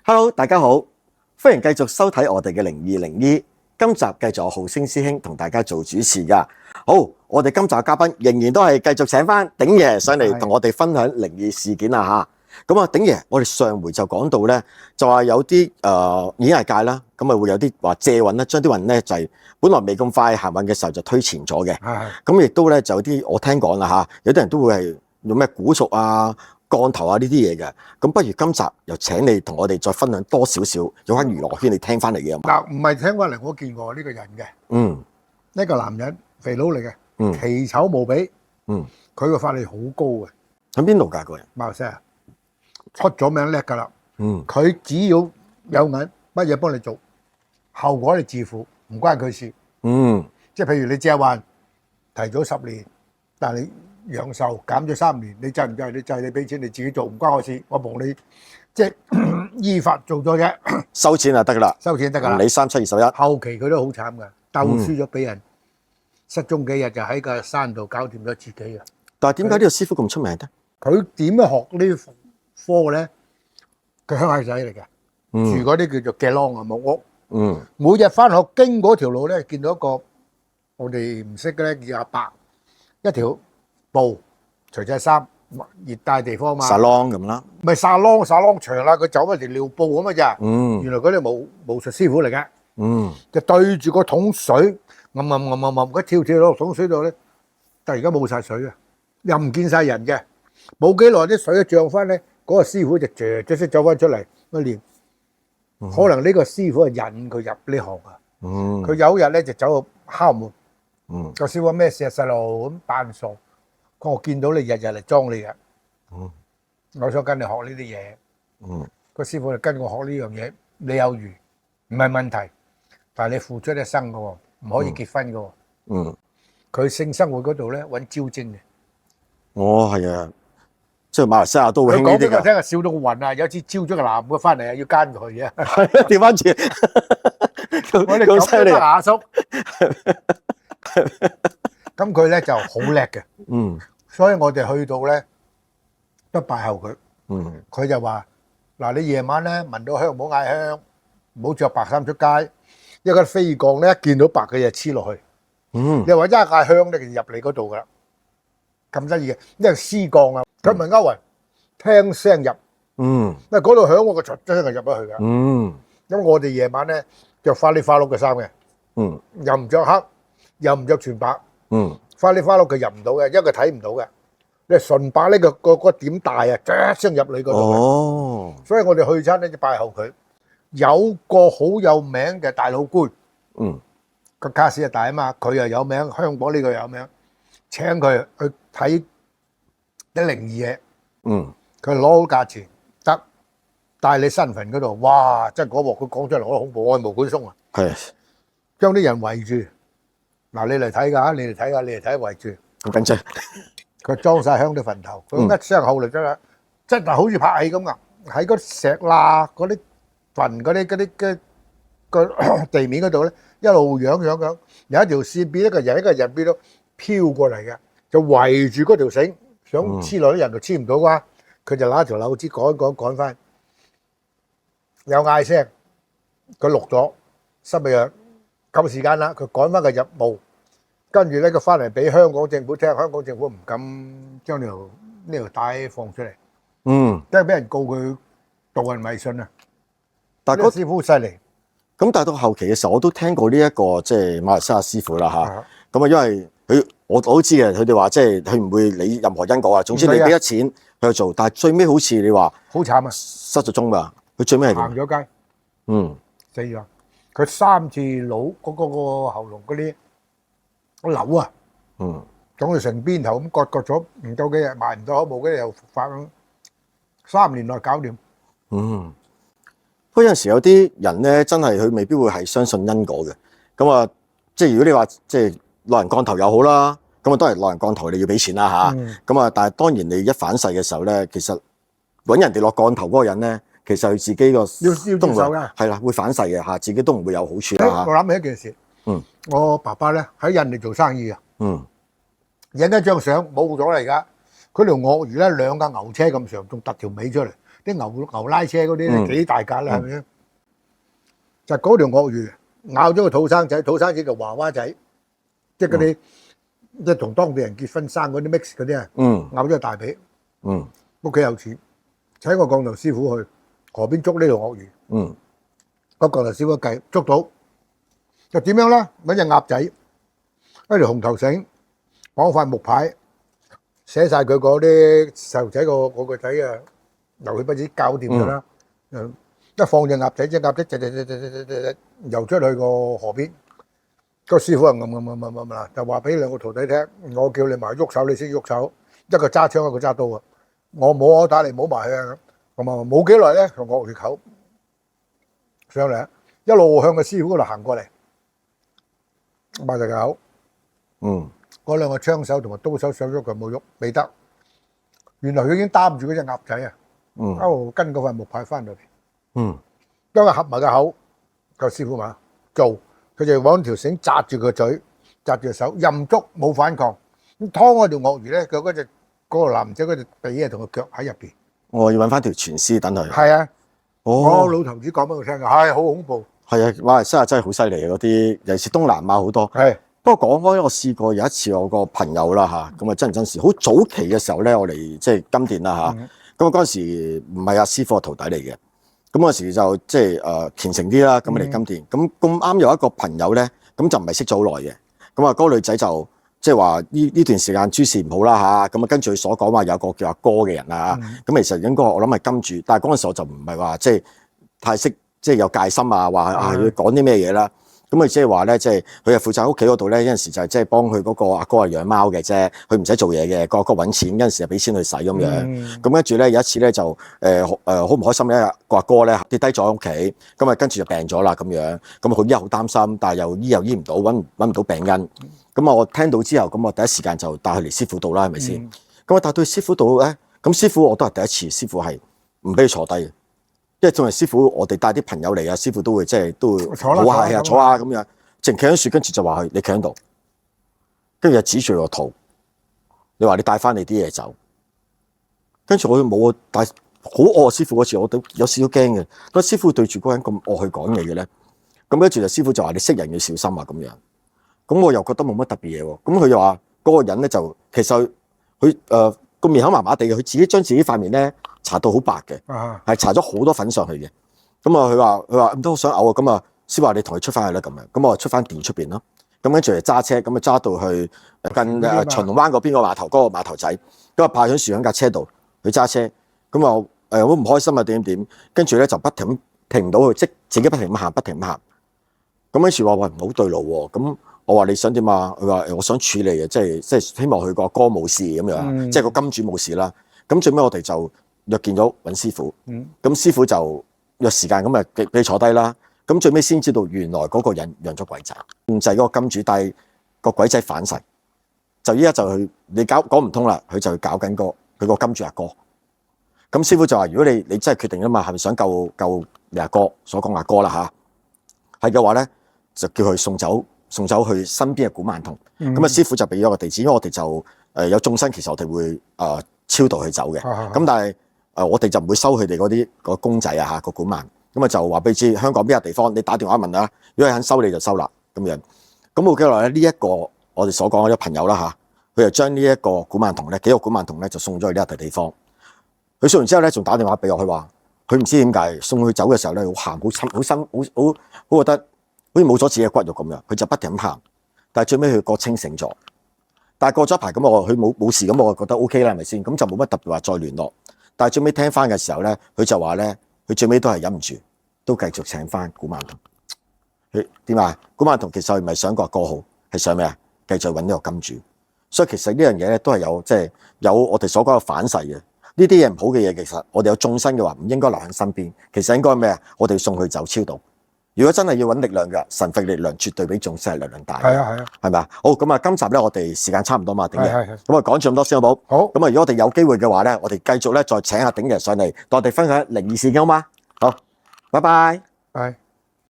Hello，大家好，歡迎繼續收睇我哋嘅0202。今集繼續有浩星師兄同大家做主持噶。好，我哋今集嘅嘉賓仍然都係繼續請翻鼎爺上嚟同我哋分享靈異事件啦吓。咁啊，鼎爺，我哋上回就講到咧，就話有啲演藝界啦，咁啊會有啲話借運咧，將啲運咧就係本來未咁快行運嘅時候就推前咗嘅。咁亦都咧就有啲我聽講啦吓，有啲人都會係用咩古術啊、降頭啊呢啲嘢嘅。咁不如今集又請你同我哋再分享多少少有關娛樂圈你聽翻嚟嘅。嗱，唔係聽翻嚟，我見過呢個人嘅。呢個男人肥佬嚟嘅，奇醜無比。佢個法力好高嘅。喺邊度㗎個人？馬來西亞出咗名叻㗎啦。佢只要有銀，乜嘢幫你做，後果你自負，唔關佢事。即係譬如你借運提早10年，但係你陽壽減咗3年，你制唔制？你制，你俾錢你自己做，唔關我事。我幫你即係依法做咗啫。收錢就得㗎啦，收錢得㗎啦。你3、7、21。後期佢都好慘㗎，鬥輸咗俾人，失蹤幾日就喺個山度搞掂咗自己㗎。但係點解呢個師傅咁出名咧？佢點樣學呢科嘅咧？佢鄉下仔嚟嘅，住嗰啲叫做嘅啷啊木屋。每日翻學經嗰條路咧，見到一個我哋唔識嘅咧，叫阿伯，一條布除晒衫，熱帶地方嘛。沙啷咁啦，唔係沙啷長啦，佢走一條尿布咁啊咋。原來嗰啲巫術師傅嚟嘅。就對住個桶水，佢跳落桶水度咧，但係而家冇晒水啊，又唔見晒人嘅。冇幾耐啲水一漲翻咧，嗰個師傅就即識走翻出嚟一練。可能呢個師傅係引佢入呢行啊。佢有一日咧就走去敲門。個師傅話咩事啊？細路咁扮傻。我見到你日日嚟裝你嘅。我想跟你學呢啲嘢。個師傅就跟我學呢樣嘢，你有餘唔係問題，但係你付出一生嘅喎，唔可以結婚嘅喎。佢性生活嗰度咧揾招精嘅。係啊。即係馬來西亞都會興呢啲㗎。佢講俾我聽啊，笑到我暈啊！有次招咗個男嘅翻嚟啊，要奸佢啊。係啊，調翻轉。我哋咁犀利啊，阿叔。咁佢咧就好叻嘅。所以我哋去到咧都拜候佢。佢就話：嗱，你夜晚咧聞到香唔好嗌香，唔好着白衫出街，因為嗰啲飛降咧一見到白嘅嘢黐落去。又話一嗌香咧，就入你嗰度㗎啦。咁得意嘅，因為絲降啊。佢問歐雲聽聲入，因為嗰度響我個出聲就入咗去㗎。咁我哋夜晚咧着花里花碌嘅衫嘅，又唔着黑，又唔着全白，花里花碌佢入唔到嘅，因為佢睇唔到嘅。你純白呢個點大啊，一聲入你嗰度。所以我哋去親咧就拜候佢。有個好有名嘅大老官，個卡士就大啊嘛，佢又有名，香港呢個有名，請佢去睇啲靈異嘢。佢攞好價錢得，帶你新墳嗰度，哇！真係嗰鑊佢講出嚟好恐怖，愛無管鬆啊！係將啲人圍住，嗱，你嚟睇㗎，你嚟睇㗎，你嚟睇圍住，好緊張。佢裝晒香啲墳頭，佢一聲號嚟咗，真係好似拍戲咁㗎，喺嗰石罅嗰啲墳嗰啲地面嗰度咧，一路揚，有一條線變一個人變到飄過嚟嘅，就圍住嗰條繩。想黐落啲人就黐唔到啩，佢就拿條柳枝趕翻，有嗌聲，佢錄咗，濕咪藥夠時間啦，佢趕翻佢入墓，跟住咧佢翻嚟俾香港政府聽，香港政府唔敢將呢條帶放出嚟，即係俾人告佢導人迷信啊！但係嗰師傅好犀利。咁但係到後期嘅時候，我都聽過呢一個即係馬來西亞師傅啦嚇。咁啊，因為我都知嘅，佢哋話即係佢唔會理任何因果啊。總之你俾咗錢佢去做，但係最尾好似你話好慘啊，失咗蹤㗎。佢最尾係行咗街，死咗。佢3次腦嗰個喉嚨嗰啲瘤啊，總係成邊頭咁割咗，唔夠幾日賣唔到口，冇幾日又復發咁，3年內搞掂。不過有陣時有啲人咧，真係佢未必會係相信因果嘅。咁啊，即係如果你話即係落人降頭又好啦，咁啊當然落人降頭你要俾錢啦嚇。咁啊，但係當然你一反噬嘅時候咧，其實揾人哋落降頭嗰個人咧，其實佢自己個要接受㗎，係啦，會反噬嘅嚇，自己都唔會有好處啦。我諗起一件事，我爸爸咧喺印尼做生意啊，影一張相冇咗啦而家，佢條鱷魚咧2架牛車咁長，仲突條尾出嚟。啲牛拉車嗰啲咧幾大格啦，係咪先？就嗰條鱷魚咬咗個土生仔，土生仔就娃娃仔，即係嗰啲即係同當地人結婚生嗰啲 mix 嗰啲啊，咬咗個大髀，屋企有錢，請個鋼頭師傅去河邊捉呢條鱷魚，個鋼頭師傅計捉到，就點樣咧？揾隻鴨仔，一條紅頭繩，綁塊木牌，寫晒佢嗰啲細路仔個仔啊，遊戲不止搞掂咗啦。一放隻鴨仔，隻鴨仔游出去個河邊，個師傅啊就話俾兩個徒弟聽，我叫你埋喐手，你先喐手，一個揸槍，一個揸刀啊！我冇我打你，冇埋去啊！咁啊冇幾耐咧，個鱷魚口上嚟，一路向個師傅嗰度行過嚟，擘大個口，嗰兩個槍手同埋刀手想喐佢冇喐，未得。原來佢已經擔住嗰隻鴨仔啊，一路跟嗰塊木牌翻到嚟。當佢合埋個口，個師傅話做，佢就揾條繩紮住個嘴，紮住手，任捉冇反抗。咁拖嗰條鱷魚咧，佢嗰個男仔嗰隻鼻啊同個腳喺入邊。我要揾翻條全屍等佢。係啊，我老頭子講俾我聽嘅，係好恐怖。係啊，馬來西亞真係好犀利嘅嗰啲，尤其是東南亞好多。係。不過講開，我試過有一次我個朋友啦嚇，咁啊真人真事，好早期嘅時候咧，我嚟即係金店啦嚇。咁啊嗰陣時唔係阿師傅嘅徒弟嚟嘅。咁嗰時就即係虔誠啲啦，咁嚟金店，咁啱有一個朋友咧，咁就唔係識咗好耐嘅，咁啊嗰個女仔就即係話呢段時間諸事唔好啦嚇，咁啊跟住佢所講話有個叫阿哥嘅人啊，咁其實應該我諗係金主，但係嗰陣時我就唔係話即係太識即係有戒心啊，話要講啲咩嘢啦。咁佢即係話咧，即係佢係負責屋企嗰度咧，有陣時就係即係幫佢嗰個阿哥係養貓嘅啫，佢唔使做嘢嘅，個阿哥揾錢，有陣時就俾錢佢使咁樣。咁跟住咧有一次咧就好唔開心咧，個阿哥咧跌低咗喺屋企，咁啊跟住就病咗啦咁樣。咁佢依家好擔心，但係又醫唔到，揾唔到病因。咁啊我聽到之後，咁我第一時間就帶佢嚟師傅度啦，係咪先？咁我帶到去師傅度咧，咁師傅我都係第一次，師傅係唔俾佢坐低嘅。因為作為師傅，我哋帶啲朋友嚟啊，師傅都會即係都會好客氣啊，坐下咁樣，淨企喺樹，跟住就話佢你企喺度，跟住就指住個肚，你話你帶翻你啲嘢走，跟住我冇帶好惡師傅嗰次，我都有少少驚嘅。個師傅對住嗰個人咁惡去講嘢嘅咧，咁跟住就師傅就話你識人要小心啊咁樣，咁我又覺得冇乜特別嘢喎。咁佢又話嗰個人咧就其實佢個面口麻麻地嘅，佢自己將自己塊面咧搽到好白嘅，係搽咗好多粉上去嘅。咁啊，佢話唔得，我想嘔啊。咁啊，師傅話你同佢出翻去啦咁樣。咁我出翻店出邊咯。咁跟住就揸車，咁啊揸到去近秦龍灣嗰邊個碼頭嗰個碼頭仔。咁啊派咗樹喺架車度，佢揸車。咁啊好唔開心啊點。跟住咧就不停停唔到去，即自己不停咁行，不停咁行。咁跟住話喂唔好對路喎。咁我話你想點啊？佢話我想處理嘅，即係希望佢個哥冇事咁樣，即係個金主冇事啦。咁最尾我哋就約見咗揾師傅，咁師傅就約時間咁啊俾你坐低啦。咁最尾先知道原來嗰個人養咗鬼仔，就係嗰個金主，但係個鬼仔反噬，就依家就去你講唔通啦，佢就去搞緊佢個金主阿哥。咁師傅就話：如果你真係決定啊嘛，係咪想救你阿哥所講阿哥啦嚇？係嘅話咧，就叫佢送走去身邊嘅古曼童。咁啊師傅就俾咗個地址，因為我哋就有眾生，其實我哋會超度佢走嘅。咁但係我哋就唔會收佢哋嗰啲個公仔啊嚇個古曼。咁啊就話俾你知香港邊個地方，你打電話問啦。如果佢肯收你就收啦咁樣。咁冇幾耐咧，呢一個我哋所講嘅啲朋友啦嚇，佢就將呢一個古曼童咧，幾個古曼童咧就送咗去呢一笪地方。佢送完之後咧，仲打電話俾我，佢話佢唔知點解送佢走嘅時候咧，好喊好心好覺得好似冇咗自己嘅骨肉咁樣，佢就不停咁喊。但係最尾佢個清醒咗，但係過咗一排咁佢冇事咁，我覺得 OK 啦，係咪先？咁就冇乜特別話再聯絡。但係最尾聽翻嘅時候咧，佢就話咧，佢最尾都係忍唔住，都繼續請翻古曼童。佢點啊？古曼童其實佢唔係想個歌好，係想咩啊？繼續揾呢個金主。所以其實呢樣嘢咧都係有有我哋所講嘅反噬嘅。呢啲嘢唔好嘅嘢，其實我哋有眾生嘅話，唔應該留喺身邊。其實應該咩啊？我哋要送佢走超度。如果真係要揾力量嘅，神佛力量絕對比眾生係力量大。係啊，係咪啊？好咁啊，今集咧我哋時間差唔多嘛，鼎爺。咁啊講住咁多先好冇？好。咁啊，如果我哋有機會嘅話咧，我哋繼續咧再請阿鼎爺上嚟，同我哋分享靈異事件好嗎？好，拜拜。係。